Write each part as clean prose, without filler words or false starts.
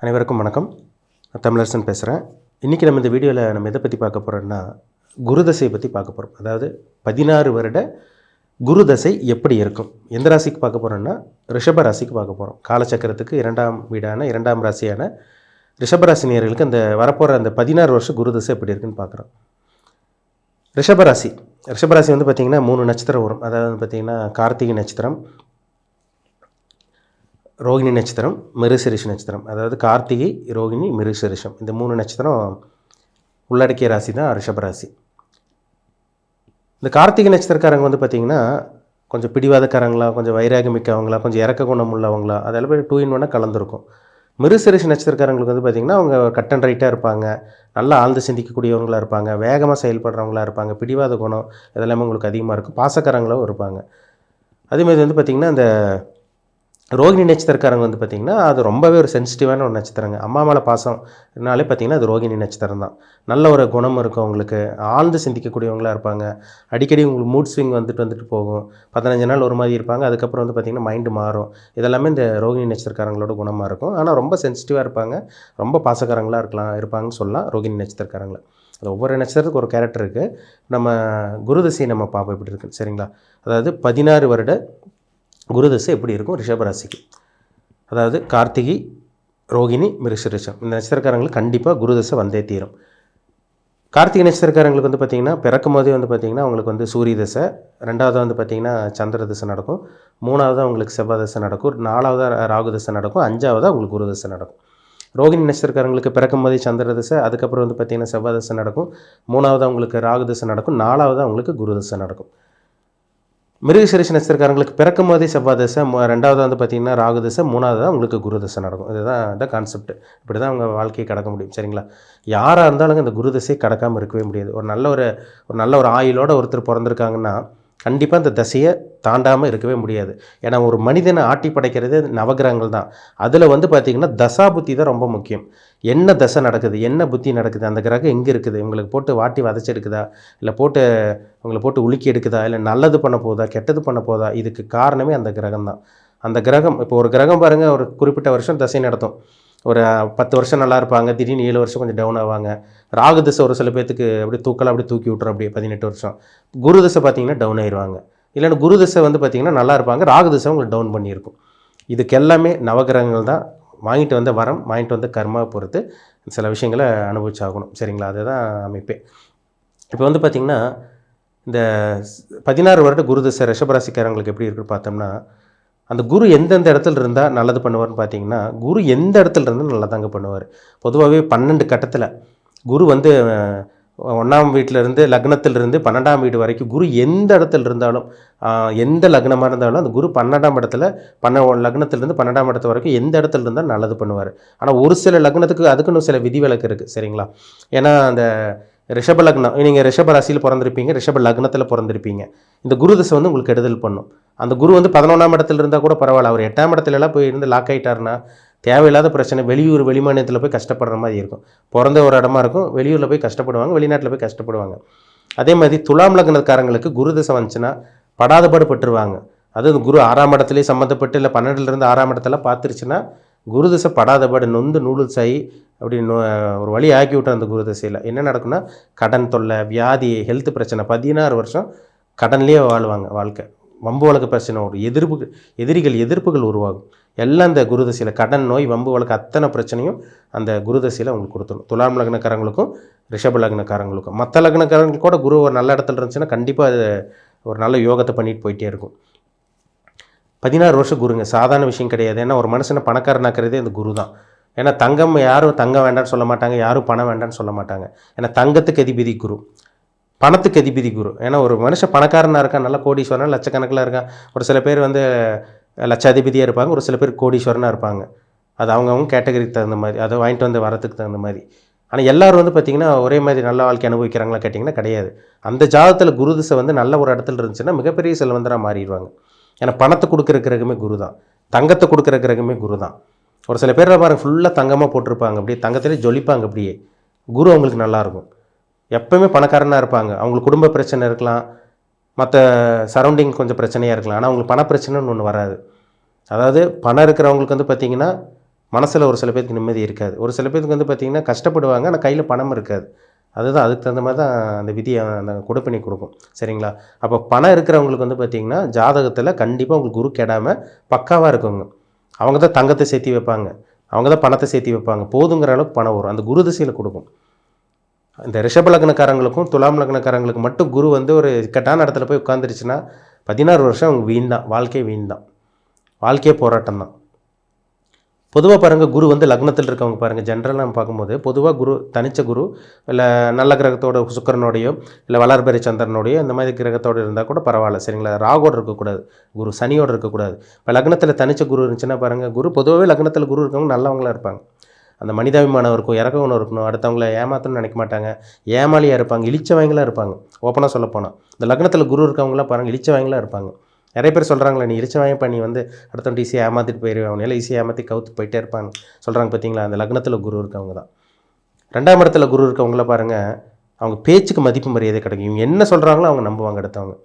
அனைவருக்கும் வணக்கம். தமிழரசன் பேசுகிறேன். இன்றைக்கி நம்ம இந்த வீடியோவில் நம்ம எதை பற்றி பார்க்க போகிறோம்னா, குரு தசையை பற்றி பார்க்க போகிறோம். அதாவது 16 வருட குரு தசை எப்படி இருக்கும், எந்த ராசிக்கு பார்க்க போகிறோம்னா ரிஷப ராசிக்கு பார்க்க போகிறோம். காலச்சக்கரத்துக்கு 2ஆம் வீடான 2ஆம் ராசியான ரிஷபராசினியர்களுக்கு அந்த வரப்போகிற அந்த 16 வருஷம் குரு தசை எப்படி இருக்குன்னு பார்க்குறோம். ரிஷபராசி வந்து பார்த்திங்கன்னா 3 நட்சத்திரம் வரும். அதாவது பார்த்திங்கன்னா கார்த்திகை நட்சத்திரம், ரோகிணி நட்சத்திரம், மிருகசீரிஷ நட்சத்திரம். அதாவது கார்த்திகை, ரோகிணி, மிருகசீரிஷம் இந்த 3 நட்சத்திரம் உள்ளடக்கிய ராசி தான் ரிஷபராசி. இந்த கார்த்திகை நட்சத்திரக்காரங்க வந்து பார்த்திங்கன்னா கொஞ்சம் பிடிவாதக்காரங்களா, கொஞ்சம் வைராகமிக்கவங்களா, கொஞ்சம் இறக்க குணம் உள்ளவங்களா, அதெல்லாம் போய் 2 in 1 கலந்துருக்கும். மிருகசீரிஷ நட்சத்திரக்காரங்களுக்கு வந்து பார்த்திங்கன்னா அவங்க கட் அண்ட் ரைட்டாக இருப்பாங்க, நல்லா ஆழ்ந்து சிந்திக்கக்கூடியவங்களாக இருப்பாங்க, வேகமாக செயல்படுறவங்களாக இருப்பாங்க, பிடிவாத குணம் இதெல்லாமே உங்களுக்கு அதிகமாக இருக்கும், பாசக்காரங்களாகவும் இருப்பாங்க. அதேமாதிரி வந்து பார்த்திங்கன்னா இந்த ரோகிணி நட்சத்திரக்காரங்க வந்து பார்த்திங்கன்னா அது ரொம்பவே ஒரு சென்சிட்டிவான ஒரு நட்சத்திரங்க. அம்மா மேலே பாசம்னாலே பார்த்திங்கன்னா அது ரோகிணி நட்சத்திரம் தான். நல்ல ஒரு குணம் இருக்கும் அவங்களுக்கு, ஆழ்ந்து சிந்திக்கக்கூடியவங்களாக இருப்பாங்க. அடிக்கடி உங்களுக்கு மூட் ஸ்விங் வந்துட்டு போகும். 15 நாள் ஒரு மாதிரி இருப்பாங்க, அதுக்கப்புறம் வந்து பார்த்திங்கன்னா மைண்டு மாறும். இதெல்லாமே இந்த ரோகிணி நட்சத்திரக்காரங்களோட குணமாக இருக்கும். ஆனால் ரொம்ப சென்சிட்டிவாக இருப்பாங்க, ரொம்ப பாசக்காரங்களாக இருப்பாங்கன்னு சொல்லலாம் ரோகிணி நட்சத்திரக்காரங்களை. அது ஒவ்வொரு நட்சத்திரத்துக்கு ஒரு கேரக்டர் இருக்குது. நம்ம குருதசையை நம்ம பார்ப்போம் எப்படி இருக்குன்னு, சரிங்களா? அதாவது 16 வருட குருதசை எப்படி இருக்கும் ரிஷபராசிக்கு. அதாவது கார்த்திகை, ரோகிணி, மிருகசீரிஷம் இந்த நட்சத்திரக்காரங்களுக்கு கண்டிப்பாக குருதசை வந்தே தீரும். கார்த்திகை நட்சத்திரக்காரங்களுக்கு வந்து பார்த்திங்கன்னா பிறக்கும் போதே வந்து பார்த்திங்கன்னா அவங்களுக்கு வந்து சூரிய தசை, 2வது வந்து பார்த்திங்கன்னா சந்திர தசை நடக்கும், 3வது அவங்களுக்கு செவ்வாய் தசை நடக்கும், 4வது ராகு தசை நடக்கும், 5வது அவங்களுக்கு குரு தசை நடக்கும். ரோகிணி நட்சத்திரக்காரங்களுக்கு பிறக்கும் போதே சந்திர தசை, அதுக்கப்புறம் வந்து பார்த்திங்கன்னா செவ்வாய் தசை நடக்கும், 3வது அவங்களுக்கு ராகு தசை நடக்கும், 4வது அவங்களுக்கு குரு தசை நடக்கும். மிருகசீரிஷ நட்சத்திரக்காரங்களுக்கு பிறக்கும் போதே செவ்வாய் தசை, 2வது வந்து பார்த்திங்கன்னா ராகு தசை, 3வது தான் உங்களுக்கு குரு தசை நடக்கும். இதுதான் கான்செப்ட். இப்படி தான் அவங்க வாழ்க்கையை கடக்க முடியும், சரிங்களா? யாராக இருந்தாலும் இந்த குரு தசையை கடக்காமல் இருக்கவே முடியாது. ஒரு நல்ல ஒரு ஆயுளோட ஒருத்தர் பிறந்திருக்காங்கன்னா கண்டிப்பாக இந்த தசையை தாண்டாமல் இருக்கவே முடியாது. ஏன்னா ஒரு மனிதனை ஆட்டி படைக்கிறது நவகிரகங்கள் தான். அதில் வந்து பார்த்திங்கன்னா தசா புத்தி தான் ரொம்ப முக்கியம். என்ன தசை நடக்குது, என்ன புத்தி நடக்குது, அந்த கிரகம் எங்கே இருக்குது, உங்களுக்கு போட்டு வாட்டி வதச்செடுக்குதா, இல்லை உங்களை போட்டு உலுக்கி எடுக்குதா, இல்லை நல்லது பண்ண போதா, கெட்டது பண்ண போதா, இதுக்கு காரணமே அந்த கிரகம் தான். அந்த கிரகம் இப்போ ஒரு கிரகம் பாருங்கள், ஒரு குறிப்பிட்ட வருஷம் தசை நடத்தும். ஒரு 10 வருஷம் நல்லா இருப்பாங்க, திடீர்னு 7 வருஷம் கொஞ்சம் டவுன் ஆவாங்க. ராகு தசை ஒரு சில பேர்த்துக்கு அப்படியே தூக்கி விட்டுரும், அப்படியே 18 வருஷம். குரு தசை பார்த்திங்கன்னா டவுன் ஆயிடுவாங்க. இல்லைன்னா குரு தசை வந்து பார்த்திங்கன்னா நல்லா இருப்பாங்க, ராகு தசை உங்களுக்கு டவுன் பண்ணியிருக்கும். இதுக்கு எல்லாமே நவகிரகங்கள் தான். வாங்கிட்டு வந்த வரம், வாங்கிட்டு வந்த கர்மாவை பொறுத்து சில விஷயங்களை அனுபவிச்சாகணும், சரிங்களா? அதுதான் அமைப்பே. இப்போ வந்து பார்த்திங்கன்னா இந்த 16 வருட குரு தசை ரிஷபராசிக்காரங்களுக்கு எப்படி இருக்குன்னு பார்த்தோம்னா, அந்த குரு எந்தெந்த இடத்துல இருந்தால் நல்லது பண்ணுவார்னு பார்த்தீங்கன்னா, குரு எந்த இடத்துல இருந்தால் நல்லா தாங்க பண்ணுவார். பொதுவாகவே 12 கட்டத்தில் குரு வந்து 1ஆம் வீட்டிலேருந்து லக்னத்திலிருந்து 12ஆம் வீடு வரைக்கும் குரு எந்த இடத்துல இருந்தாலும், எந்த லக்னமாக இருந்தாலும் அந்த குரு 12ஆம் இடத்துல லக்னத்திலேருந்து 12ஆம் இடத்து வரைக்கும் எந்த இடத்துல இருந்தால் நல்லது பண்ணுவார். ஆனால் ஒரு சில லக்னத்துக்கு அதுக்குன்னு சில விதிவிலக்கு இருக்குது, சரிங்களா? ஏன்னா அந்த ரிஷப லக்னம், நீங்கள் ரிஷப ராசியில் பிறந்திருப்பீங்க, ரிஷப லக்னத்தில் பிறந்திருப்பீங்க. இந்த குரு தசை வந்து உங்களுக்கு கெடுதல் பண்ணும். அந்த குரு வந்து 11ஆம் இடத்துல இருந்தால் கூட பரவாயில்ல, அவர் 8ஆம் இடத்துலலாம் போய் இருந்து லாக் ஆகிட்டாருன்னா தேவையில்லாத பிரச்சனை, வெளிமாநிலத்தில் போய் கஷ்டப்படுற மாதிரி இருக்கும். பிறந்த ஒரு இடமா இருக்கும், வெளியூரில் போய் கஷ்டப்படுவாங்க, வெளிநாட்டில் போய் கஷ்டப்படுவாங்க. அதே மாதிரி துலாம் லக்னக்காரங்களுக்கு குரு தசை வந்துச்சுன்னா படாதபாடு பட்டுருவாங்க. அது குரு 6ஆம் இடத்துலேயே சம்மந்தப்பட்டு, இல்லை 12லேருந்து 6ஆம் இடத்துல பார்த்துருச்சுன்னா குரு தசை படாதபாடு நொந்து நூடுல்ஸ் ஆகி அப்படி ஒரு வழி ஆக்கி விட்டு அந்த குரு தசையில் என்ன நடக்குன்னா கடன் தொல்லை, வியாதி, ஹெல்த் பிரச்சனை, 16 வருஷம் கடன்லேயே வாழ்வாங்க. வாழ்க்கை வம்பு வழக்கு பிரச்சனை, ஒரு எதிர்ப்புகள் உருவாகும். எல்லாம் இந்த குரு தசையில் கடன், நோய், வம்பு வழக்கு அத்தனை பிரச்சனையும் அந்த குரு தசையில் அவங்களுக்கு கொடுத்துடும். துலாம் லக்னக்காரங்களுக்கும் ரிஷப லக்னக்காரங்களுக்கும். மற்ற லக்னக்காரங்களுக்கு கூட குரு ஒரு நல்ல இடத்துல இருந்துச்சுன்னா கண்டிப்பாக அது ஒரு நல்ல யோகத்தை பண்ணிட்டு போயிட்டே இருக்கும். 16 வருஷம் குருங்க சாதாரண விஷயம் கிடையாது. ஏன்னா ஒரு மனுஷனை பணக்காரனாக்கிறதே அந்த குரு தான். ஏன்னா யாரும் தங்கம் வேண்டான்னு சொல்ல மாட்டாங்க, யாரும் பணம் வேண்டான்னு சொல்ல மாட்டாங்க. ஏன்னா தங்கத்துக்கு அதிபதி குரு, பணத்துக்கு அதிபதி குரு. ஏன்னா ஒரு மனுஷன் பணக்காரனாக இருக்கான், நல்ல கோடீஸ்வரன், லட்சக்கணக்கில் இருக்கான். ஒரு சில பேர் வந்து லட்சாதிபதியாக இருப்பாங்க, ஒரு சில பேர் கோடீஸ்வரனாக இருப்பாங்க. அது அவங்கவுங்க கேட்டகரிக்கு தகுந்த மாதிரி, அதை வாங்கிட்டு வந்து வரத்துக்கு தகுந்த மாதிரி. ஆனால் எல்லோரும் வந்து பார்த்திங்கன்னா ஒரே மாதிரி நல்ல வாழ்க்கை அனுபவிக்கிறாங்களா கேட்டிங்கன்னா கிடையாது. அந்த ஜாதகத்தில் குரு திசை வந்து நல்ல ஒரு இடத்துல இருந்துச்சுன்னா மிகப்பெரிய செல்வந்தராக மாறிடுவாங்க. ஏன்னா பணத்தை கொடுக்குற கிரகமே குரு தான், தங்கத்தை கொடுக்குற கிரகமே குரு தான். ஒரு சில பேர் பாருங்கள் ஃபுல்லாக தங்கமாக போட்டிருப்பாங்க, அப்படியே தங்கத்திலே ஜொலிப்பாங்க. அப்படியே குரு அவங்களுக்கு நல்லாயிருக்கும். எப்போவுமே பணக்காரனாக இருப்பாங்க. அவங்களுக்கு குடும்ப பிரச்சனை இருக்கலாம், மற்ற சரௌண்டிங் கொஞ்சம் பிரச்சனையாக இருக்கலாம், ஆனால் அவங்களுக்கு பண பிரச்சனைன்னு ஒன்று வராது. அதாவது பணம் இருக்கிறவங்களுக்கு வந்து பார்த்திங்கன்னா மனசில் ஒரு சில பேருக்கு நிம்மதி இருக்காது. ஒரு சில பேருக்கு வந்து பார்த்திங்கன்னா கஷ்டப்படுவாங்க, ஆனால் கையில் பணம் இருக்காது. அதுதான் அதுக்கு தகுந்த மாதிரி தான் அந்த விதியை அந்த கொடுப்பினை கொடுக்கும். சரிங்களா? அப்போ பணம் இருக்கிறவங்களுக்கு வந்து பார்த்திங்கன்னா ஜாதகத்தில் கண்டிப்பாக உங்களுக்கு குரு கெடாமல் பக்காவாக இருக்குங்க. அவங்க தான் தங்கத்தை சேர்த்தி வைப்பாங்க, அவங்க தான் பணத்தை சேர்த்தி வைப்பாங்க, போதுங்கிற அளவுக்கு பணம் வரும். அந்த குரு திசையில் கொடுக்கும். இந்த ரிஷப லக்னக்காரங்களுக்கும் துலாம் லக்னக்காரங்களுக்கு மட்டும் குரு வந்து ஒரு இக்கட்டான இடத்துல போய் உட்காந்துருச்சுன்னா 16 வருஷம் அவங்க வீண் தான், வாழ்க்கையே வீண் தான், வாழ்க்கையே போராட்டம் தான். பொதுவாக பாருங்கள், குரு வந்து லக்னத்தில் இருக்கவங்க பாருங்கள், ஜென்ரலாக நம்ம பார்க்கும்போது பொதுவாக குரு தனித்த குரு இல்லை நல்ல கிரகத்தோட சுக்கரனோடையோ இல்லை வளர்பெறை சந்திரனோடையோ இந்த மாதிரி கிரகத்தோடு இருந்தால் கூட பரவாயில்ல. சரிங்களா? ராகோடு இருக்கக்கூடாது, குரு சனியோடு இருக்கக்கூடாது. இப்போ லக்னத்தில் தனித்த குரு இருந்துச்சுன்னா பாருங்கள், குரு பொதுவாகவே லக்னத்தில் குரு இருக்கவங்க நல்லவங்களாக இருப்பாங்க. அந்த மனிதாபிமானம் இருக்கும், இறக்க குணம் இருக்கணும், அடுத்தவங்கள ஏமாற்றணும்னு நினைக்க மாட்டாங்க, ஏமாளியாக இருப்பாங்க, இழிச்சவங்களாக இருப்பாங்க. ஓப்பனாக சொல்லப்போனால் இந்த லக்னத்தில் குரு இருக்கவங்களாம் பாருங்கள் இழிச்சவங்களாக இருப்பாங்க. நிறைய பேர் சொல்கிறாங்களே, நீ இழிச்சவங்க நீ வந்து அடுத்தவங்க ஈஸியாக ஏமாற்றிட்டு போயிடுவேன், அவனால ஈஸியாக ஏமாற்றி கவுத்து போயிட்டே இருப்பாங்க சொல்கிறாங்க. பார்த்தீங்களா? அந்த லக்னத்தில் குரு இருக்கவங்க தான். 2ஆம் இடத்துல குரு இருக்கவங்கள பாருங்கள், அவங்க பேச்சுக்கு மதிப்பு மரியாதை கிடைக்கும். இவங்க என்ன சொல்கிறாங்களோ அவங்க நம்புவாங்க. அடுத்தவங்க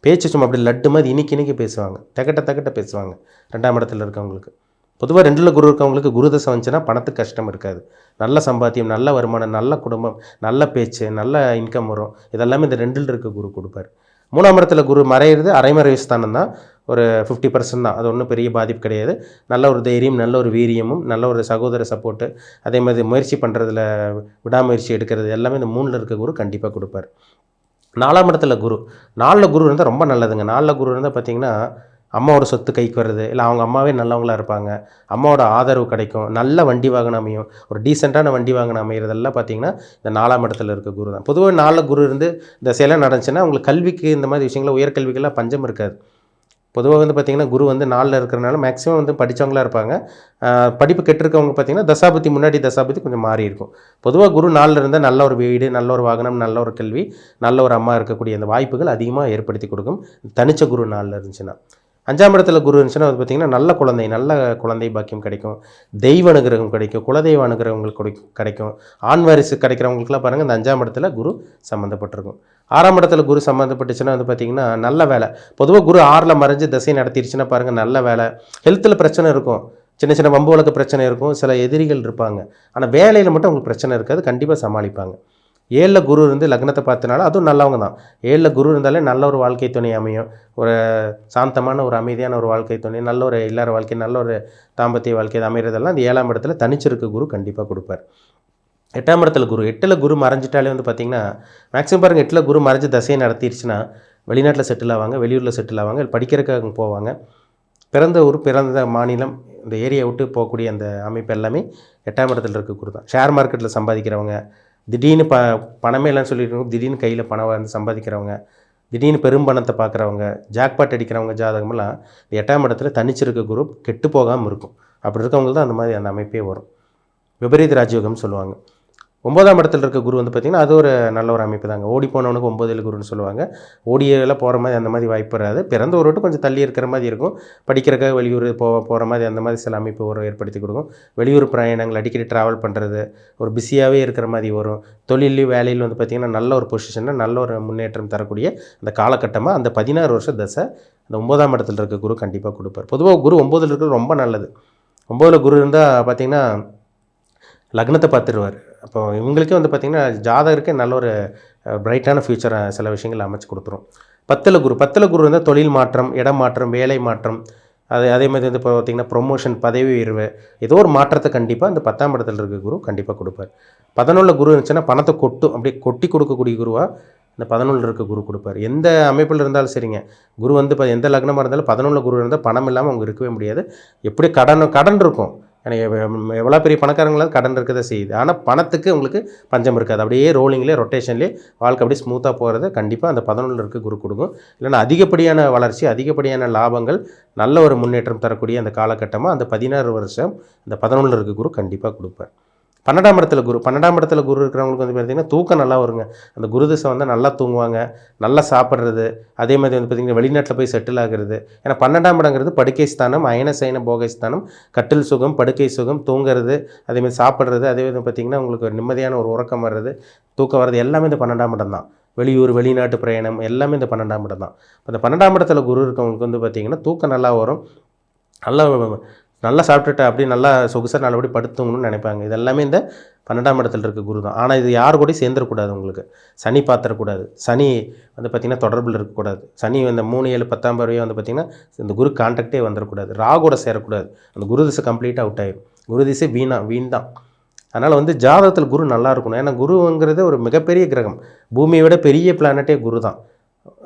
பேச்சு சும்மா அப்படி லட்டு மாதிரி இனிக்கி பேசுவாங்க, தகட்ட பேசுவாங்க. 2ஆம் இடத்துல இருக்கவங்களுக்கு பொதுவாக 2ல் குரு இருக்கவங்களுக்கு குரு தசை வந்துச்சுன்னா பணத்துக்கு கஷ்டம் இருக்காது, நல்ல சம்பாத்தியம், நல்ல வருமானம், நல்ல குடும்பம், நல்ல பேச்சு, நல்ல இன்கம் வரும். இதெல்லாமே இந்த 2ல் இருக்க குரு கொடுப்பார். 3ஆம் இடத்துல குரு மறையிறது அரைமறை ஸ்தானம் தான், ஒரு 50% தான். அது ஒன்றும் பெரிய பாதிப்பு கிடையாது. நல்ல ஒரு தைரியம், நல்ல ஒரு வீரியமும், நல்ல ஒரு சகோதர சப்போர்ட்டு, அதே மாதிரி முயற்சி பண்ணுறதுல விடாமுயற்சி எடுக்கிறது எல்லாமே இந்த 3ல் இருக்க குரு கண்டிப்பாக கொடுப்பார். 4ஆம் இடத்துல குரு, 4ல் குரு இருந்தால் ரொம்ப நல்லதுங்க. 4ல் குரு இருந்தால் பார்த்திங்கன்னா அம்மாவோட சொத்து கைக்கு வருது, இல்லை அவங்க அம்மாவே நல்லவங்களாக இருப்பாங்க, அம்மாவோட ஆதரவு கிடைக்கும், நல்ல வண்டி வாகனம் அமையும், ஒரு டீசெண்டான வண்டி வாகனம் அமைகிறதெல்லாம் பார்த்திங்கன்னா இந்த 4ஆம் இடத்துல இருக்க குரு தான். பொதுவாக 4ல் குரு இருந்து இந்த செயலாம் நடந்துச்சுன்னா உங்களுக்கு கல்விக்கு இந்த மாதிரி விஷயங்கள உயர்கல்விக்கெல்லாம் பஞ்சம் இருக்காது. பொதுவாக வந்து பார்த்திங்கன்னா குரு வந்து 4ல் இருக்கிறனால மேக்ஸிமம் வந்து படித்தவங்களாக இருப்பாங்க. படிப்பு கெட்டிருக்கவங்க பார்த்திங்கன்னா தசாபதி முன்னாடி தசாபதி கொஞ்சம் மாறி இருக்கும். பொதுவாக குரு 4ல் இருந்தால் நல்ல ஒரு வீடு, நல்ல ஒரு வாகனம், நல்ல ஒரு கல்வி, நல்ல ஒரு அம்மா இருக்கக்கூடிய அந்த வாய்ப்புகள் அதிகமாக ஏற்படுத்தி கொடுக்கும் தனிச்ச குரு 4ல் இருந்துச்சுன்னா. 5ஆம் இடத்துல குரு இருந்துச்சுன்னா அது பார்த்திங்கன்னா நல்ல குழந்தை பாக்கியம் கிடைக்கும், தெய்வ அனுகிரகம் கிடைக்கும், குலதெய்வ அனுகிரகங்களுக்கு கிடைக்கும். ஆண் வாரிசு கிடைக்கிறவங்களுக்குலாம் பாருங்கள் இந்த 5ஆம் இடத்துல குரு சம்மந்தப்பட்டிருக்கும். 6ஆம் இடத்துல குரு சம்மந்தப்பட்டுச்சுன்னா வந்து பார்த்திங்கன்னா நல்ல வேலை. பொதுவாக குரு 6ல் மறைஞ்சு திசை நடத்திடுச்சுன்னா பாருங்கள் நல்ல வேலை. ஹெல்த்தில் பிரச்சனை இருக்கும், சின்ன சின்ன வம்பு வழக்கு பிரச்சனை இருக்கும், சில எதிரிகள் இருப்பாங்க, ஆனால் வேலையில் மட்டும் அவங்களுக்கு பிரச்சனை இருக்காது, கண்டிப்பாக சமாளிப்பாங்க. 7ல் குரு இருந்து லக்னத்தை பார்த்தனால அதுவும் நல்லவங்க தான். 7ல் குரு இருந்தாலே நல்ல ஒரு வாழ்க்கை துணை அமையும், ஒரு சாந்தமான ஒரு அமைதியான ஒரு வாழ்க்கை துணை, நல்ல ஒரு இல்லற வாழ்க்கை, நல்ல ஒரு தாம்பத்திய வாழ்க்கை அமைகிறதெல்லாம் இந்த 7ஆம் இடத்துல தனிச்சிருக்க குரு கண்டிப்பாக கொடுப்பார். 8ஆம் இடத்துல குரு, 8ல் குரு மறைஞ்சிட்டாலே வந்து பார்த்திங்கன்னா மேக்ஸிமம் பாருங்கள் 8ல் குரு மறைஞ்சு தசையை நடத்திடுச்சுன்னா வெளிநாட்டில் செட்டில் ஆவாங்க, வெளியூரில் செட்டில் ஆவாங்க, படிக்கிறதுக்காக போவாங்க. பிறந்த ஊர், பிறந்த மாநிலம், இந்த ஏரியா விட்டு போகக்கூடிய அந்த அமைப்பு எல்லாமே 8ஆம் இடத்துல இருக்க குரு தான். ஷேர் மார்க்கெட்டில் சம்பாதிக்கிறவங்க, திடீர்னு பணமே இல்லைன்னு சொல்லிட்டு திடீர்னு கையில் பணம் வந்து சம்பாதிக்கிறவங்க, திடீர்னு பெரும் பணத்தை பார்க்குறவங்க, ஜாக்பாட் அடிக்கிறவங்க ஜாதகமெல்லாம் 8ஆம் இடத்துல தனிச்சிருக்க குரு கெட்டு போகாமல் இருக்கும். அப்படி இருக்கவங்க தான் அந்த மாதிரி அந்த அமைப்பே வரும். விபரீத ராஜயோகம்னு சொல்லுவாங்க. 9ஆம் இடத்துல இருக்க குரு வந்து பார்த்திங்கன்னா அது ஒரு நல்ல ஒரு அமைப்பு தாங்க. ஓடி போனவனுக்கு 9ல் குருன்னு சொல்லுவாங்க. ஓடியெல்லாம் போகிற மாதிரி அந்த மாதிரி வாய்ப்பு வராது. பிறந்த ஒரு விட்டு கொஞ்சம் தள்ளி இருக்கிற மாதிரி இருக்கும். படிக்கிறக்காக வெளியூர் போகிற மாதிரி அந்த மாதிரி சில அமைப்பு ஒரு ஏற்படுத்தி கொடுக்கும். வெளியூர் பிரயாணங்கள், அடிக்கடி ட்ராவல் பண்ணுறது, ஒரு பிஸியாகவே இருக்கிற மாதிரி வரும். தொழிலையும் வேலையில் வந்து பார்த்திங்கன்னா நல்ல ஒரு பொசிஷனில் நல்ல ஒரு முன்னேற்றம் தரக்கூடிய அந்த காலகட்டமாக அந்த 16 வருஷ தசை அந்த 9ஆம் இடத்துல இருக்க குரு கண்டிப்பாக கொடுப்பார். பொதுவாக குரு 9ல் இருக்கிறது ரொம்ப நல்லது. 9ல் குரு இருந்தால் பார்த்திங்கன்னா லக்னத்தை பார்த்துருவார். அப்போ இவங்களுக்கே வந்து பார்த்திங்கன்னா ஜாதகருக்கே நல்ல ஒரு பிரைட்டான ஃப்யூச்சரை சில விஷயங்கள் அமைச்சு கொடுத்துரும். 10ல் குரு இருந்தால் தொழில் மாற்றம், இடம் மாற்றம், வேலை மாற்றம், அதே மாதிரி வந்து இப்போ பார்த்திங்கன்னா ப்ரொமோஷன், பதவி உயர்வு, ஏதோ ஒரு மாற்றத்தை கண்டிப்பாக இந்த 10ஆம் இடத்துல இருக்க குரு கண்டிப்பாக கொடுப்பார். 11ல் குரு இருந்துச்சுன்னா பணத்தை அப்படியே கொட்டி கொடுக்கக்கூடிய குருவாக இந்த 11ல் இருக்க குரு கொடுப்பார். எந்த அமைப்பில் இருந்தாலும் சரிங்க, குரு வந்து இப்போ எந்த லக்னமாக இருந்தாலும் 11ல் குரு இருந்தால் பணம் இல்லாமல் அவங்க இருக்கவே முடியாது. எப்படி கடன் இருக்கும், எனக்கு எவ்வளோ பெரிய பணக்காரங்களாவது கடன் இருக்க தான் செய்யுது, ஆனால் பணத்துக்கு உங்களுக்கு பஞ்சம் இருக்காது. அப்படியே ரோலிங்லேயே ரொட்டேஷன்லேயே வாழ்க்கை அப்படியே ஸ்மூத்தாக போகிறது கண்டிப்பாக அந்த 11ல் இருக்க குரு கொடுக்கும். இல்லைன்னா அதிகப்படியான வளர்ச்சி, அதிகப்படியான லாபங்கள், நல்ல ஒரு முன்னேற்றம் தரக்கூடிய அந்த காலகட்டமாக அந்த 16 வருஷம் இந்த 11ல் இருக்க குரு கண்டிப்பாக கொடுப்பார். 12ஆம் இடத்துல குரு இருக்கிறவங்களுக்கு வந்து பார்த்திங்கன்னா தூக்கம் நல்லா வருங்க. அந்த குரு திசை வந்து நல்லா தூங்குவாங்க, நல்லா சாப்பிட்றது, அதே மாதிரி வந்து பார்த்திங்கன்னா வெளிநாட்டில் போய் செட்டில் ஆகிறது. ஏன்னா 12ஆம் இடங்கிறது படுக்கை ஸ்தானம், அயன சயன போகை ஸ்தானம், கட்டில் சுகம், படுக்கை சுகம், தூங்குறது, அதேமாதிரி சாப்பிட்றது, அதே வந்து பார்த்திங்கன்னா உங்களுக்கு ஒரு நிம்மதியான ஒரு உறக்கம் வர்றது, தூக்கம் வர்றது எல்லாமே இந்த 12ஆம் இடம் தான். வெளியூர், வெளிநாட்டு பிரயாணம் எல்லாமே இந்த 12ஆம் இடம் தான். அந்த 12ஆம் இடத்துல குரு இருக்கவங்களுக்கு வந்து பார்த்திங்கன்னா தூக்கம் நல்லா வரும், நல்லா நல்லா சாப்பிட்டுட்டு அப்படியே நல்லா சொகுசாக நல்லபடி படுத்துங்கணும்னு நினைப்பாங்க. இது எல்லாமே இந்த 12ஆம் இடத்துல இருக்க குரு தான். ஆனால் இது யார் கூடயும் சேர்ந்துடக்கூடாது. உங்களுக்கு சனி பாத்திரக்கூடாது. சனி வந்து பார்த்திங்கன்னா தொடர்பில் இருக்கக்கூடாது. சனி இந்த 3, 7, 10ஆம் பார்வையாக வந்து பார்த்திங்கன்னா இந்த குரு கான்டாக்டே வந்துடக்கூடாது. ராகோட சேரக்கூடாது. அந்த குரு திசை கம்ப்ளீட்டாக அவுட் ஆயிடும். குரு திசை வீண் தான். அதனால் வந்து ஜாதகத்தில் குரு நல்லா இருக்கணும். ஏன்னா குருங்கிறது ஒரு மிகப்பெரிய கிரகம். பூமியை விட பெரிய பிளானட்டே குரு தான்.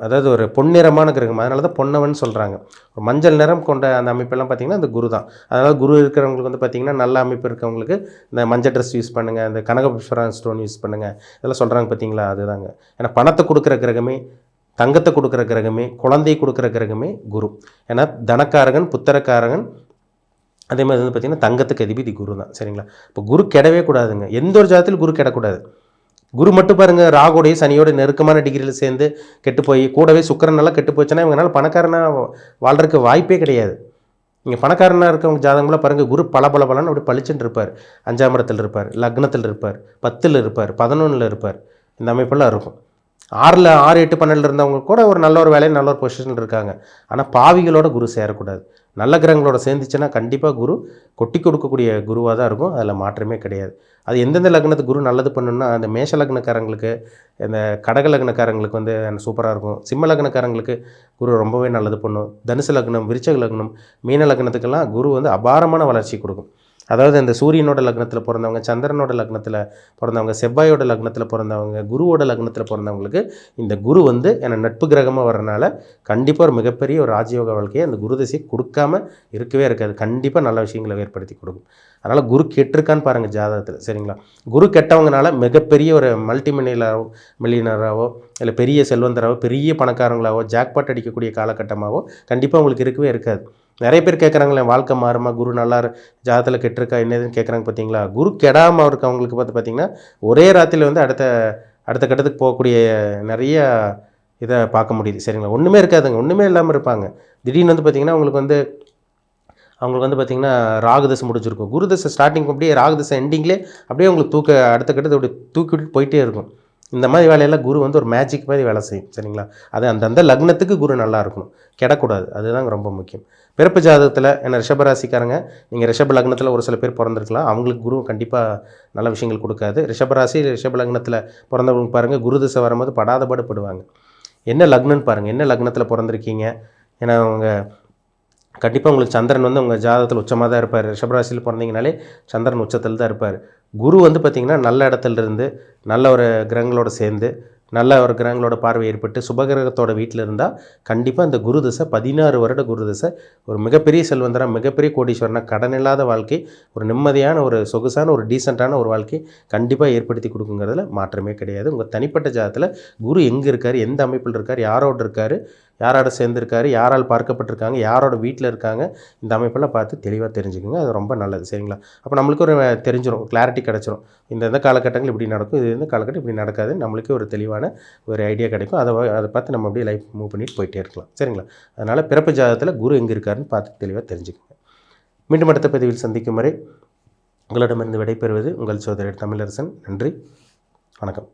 அதாவது ஒரு பொன்னிறமான கிரகம். அதனால தான் பொன்னவன் சொல்கிறாங்க. ஒரு மஞ்சள் நிறம் கொண்ட அந்த அமைப்பெல்லாம் பார்த்திங்கன்னா அந்த குரு தான். அதனால் குரு இருக்கிறவங்களுக்கு வந்து பார்த்திங்கன்னா நல்ல அமைப்பு இருக்கவங்களுக்கு இந்த மஞ்சள் ட்ரெஸ் யூஸ் பண்ணுங்கள், இந்த கனகபுஷ்பரான் ஸ்டோன் யூஸ் பண்ணுங்கள், இதெல்லாம் சொல்கிறாங்க பார்த்தீங்களா, அதுதாங்க. ஏன்னா பணத்தை கொடுக்குற கிரகமே, தங்கத்தை கொடுக்குற கிரகமே, குழந்தையை கொடுக்குற கிரகமே குரு. ஏன்னா தனக்காரகன், புத்திரக்காரகன், அதே மாதிரி வந்து பார்த்திங்கன்னா தங்கத்துக்கு அதிபதி குரு தான். சரிங்களா? இப்போ குரு கெடவே கூடாதுங்க. எந்த ஒரு ஜாதத்திலும் குரு கெடக்கூடாது. குரு மட்டும் பாருங்கள், ராகோடைய சனியோட நெருக்கமான டிகிரியில் சேர்ந்து கெட்டு போய் கூடவே சுக்கிரனெல்லாம் கெட்டு போச்சுன்னா இவங்களால பணக்காரனாக வாழ்றதுக்கு வாய்ப்பே கிடையாது. நீங்கள் பணக்காரனாக இருக்கவங்க ஜாதகம்லாம் பாருங்கள், குரு பலன்னு அப்படி பளிச்சுன்னு இருப்பார். 5ஆம் இடத்தில் இருப்பார், லக்னத்தில் இருப்பார், 10ல் இருப்பார், 11ல் இருப்பார். இந்த அமைப்பெல்லாம் இருக்கும். 6, 8, 12 இருந்தவங்க கூட ஒரு நல்ல ஒரு வேலையில் நல்ல ஒரு பொசிஷனில் இருக்காங்க. ஆனால் பாவிகளோட குரு சேரக்கூடாது. நல்ல கிரகங்களோட சேர்ந்துச்சுன்னா கண்டிப்பாக குரு கொட்டி கொடுக்கக்கூடிய குருவாக தான் இருக்கும். அதில் மாற்றமே கிடையாது. அது எந்தெந்த லக்னத்துக்கு குரு நல்லது பண்ணணும்னா, அந்த மேஷ லக்னக்காரங்களுக்கு, இந்த கடக லக்னக்காரங்களுக்கு வந்து சூப்பராக இருக்கும். சிம்ம லக்னக்காரங்களுக்கு குரு ரொம்பவே நல்லது பண்ணும். தனுசு லக்னம், விருச்சக லக்னம், மீன லக்னத்துக்கெல்லாம் குரு வந்து அபாரமான வளர்ச்சி கொடுக்கும். அதாவது இந்த சூரியனோட லக்னத்தில் பிறந்தவங்க, சந்திரனோட லக்னத்தில் பிறந்தவங்க, செவ்வாயோட லக்னத்தில் பிறந்தவங்க, குருவோட லக்னத்தில் பிறந்தவங்களுக்கு இந்த குரு வந்து ஏன்னா நட்பு கிரகமாக வர்றதுனால கண்டிப்பாக ஒரு மிகப்பெரிய ஒரு ராஜயோக வாழ்க்கையை அந்த குரு திசை கொடுக்காமல் இருக்கவே இருக்காது. கண்டிப்பாக நல்ல விஷயங்களை ஏற்படுத்தி கொடுக்கும். அதனால் குரு கெட்டிருக்கான்னு பாருங்கள் ஜாதகத்தில். சரிங்களா? குரு கெட்டவங்கனால மிகப்பெரிய ஒரு மில்லியனராகவோ இல்லை பெரிய செல்வந்தராகவோ பெரிய பணக்காரங்களாவோ ஜாக்பாட் அடிக்கக்கூடிய காலகட்டமாகவோ கண்டிப்பாக உங்களுக்கு இருக்கவே இருக்காது. நிறைய பேர் கேட்குறாங்களே, வாழ்க்கை மாறுமா, குரு நல்லா ஜாதகத்தில் கெட்டிருக்கா என்னதுன்னு கேட்குறாங்க பார்த்தீங்களா? குரு கெடாமல் இருக்கவங்களுக்கு பார்த்திங்கன்னா ஒரே ராத்திரியில் வந்து அடுத்த கட்டத்துக்கு போகக்கூடிய நிறைய இதை பார்க்க முடியுது. சரிங்களா? ஒன்றுமே இருக்காதுங்க, ஒன்றுமே இல்லாமல் இருப்பாங்க. திடீர்னு வந்து பார்த்திங்கன்னா அவங்களுக்கு வந்து பார்த்திங்கன்னா ராகுதசை முடிச்சிருக்கும். குருதசை ஸ்டார்டிங் அப்படியே ராகுதசை எண்டிங்லேயே அப்படியே உங்களுக்கு அடுத்த கட்டத்தை அப்படி தூக்கி விட்டு போயிட்டே இருக்கும். இந்த மாதிரி வேலையெல்லாம் குரு வந்து ஒரு மேஜிக் மாதிரி வேலை செய்யும். சரிங்களா? அது அந்தந்த லக்னத்துக்கு குரு நல்லா இருக்கணும், கெடக்கூடாது. அதுதான் ரொம்ப முக்கியம். பிறப்பு ஜாதகத்தில் ஏன்னா ரிஷபராசிக்காரங்க, நீங்கள் ரிஷப லக்னத்தில் ஒரு சில பேர் பிறந்திருக்கலாம், அவங்களுக்கு குரு கண்டிப்பாக நல்ல விஷயங்கள் கொடுக்காது. ரிஷபராசி ரிஷப லக்னத்தில் பிறந்தவங்க பாருங்கள், குரு திசை வரும்போது படாதபாடுபடுவாங்க. என்ன லக்னம்னு பாருங்கள், என்ன லக்னத்தில் பிறந்திருக்கீங்க. ஏன்னா அவங்க கண்டிப்பாக உங்களுக்கு சந்திரன் வந்து உங்கள் ஜாதகத்தில் உச்சமாக தான் இருப்பார். ரிஷபராசியில் பிறந்தீங்கனாலே சந்திரன் உச்சத்தில் தான் இருப்பார். குரு வந்து பார்த்திங்கன்னா நல்ல இடத்துல இருந்து நல்ல ஒரு கிரகங்களோட சேர்ந்து நல்ல ஒரு கிரகங்களோட பார்வை ஏற்பட்டு சுபகிரகத்தோட வீட்டில் இருந்தால் கண்டிப்பாக இந்த குரு திசை 16 வருட குரு திசை ஒரு மிகப்பெரிய செல்வந்தராக, மிகப்பெரிய கோடீஸ்வரனாக, கடன் இல்லாத வாழ்க்கை, ஒரு நிம்மதியான ஒரு சொகுசான ஒரு டீசெண்டான ஒரு வாழ்க்கை கண்டிப்பாக ஏற்படுத்தி கொடுக்குங்கிறதுல மாற்றமே கிடையாது. உங்கள் தனிப்பட்ட ஜாதகத்தில் குரு எங்கே இருக்கார், எந்த அமைப்பில் இருக்கார், யாரோடு இருக்கார், யாரோட சேர்ந்துருக்காரு, யாரால் பார்க்கப்பட்டிருக்காங்க, யாரோட வீட்டில் இருக்காங்க, இந்த அமைப்பெல்லாம் பார்த்து தெளிவாக தெரிஞ்சுக்கோங்க. அது ரொம்ப நல்லது. சரிங்களா? அப்போ நம்மளுக்கு ஒரு தெரிஞ்சிடும், கிளாரிட்டி கிடச்சிரும். இந்த காலகட்டங்கள் இப்படி நடக்கும், இது இந்த காலகட்டம் இப்படி நடக்காது, நம்மளுக்கு ஒரு தெளிவான ஒரு ஐடியா கிடைக்கும். அதை பார்த்து நம்ம அப்படியே லைஃப் மூவ் பண்ணிட்டு போயிட்டே இருக்கலாம். சரிங்களா? அதனால் பிறப்பு ஜாதகத்தில் குரு எங்கே இருக்காருன்னு பார்த்து தெளிவாக தெரிஞ்சுக்கோங்க. மீண்டும் அடுத்த பதிவில் சந்திக்கும் வரை உங்களிடமிருந்து விடைபெறுவது உங்கள் சோதரர் தமிழரசன். நன்றி, வணக்கம்.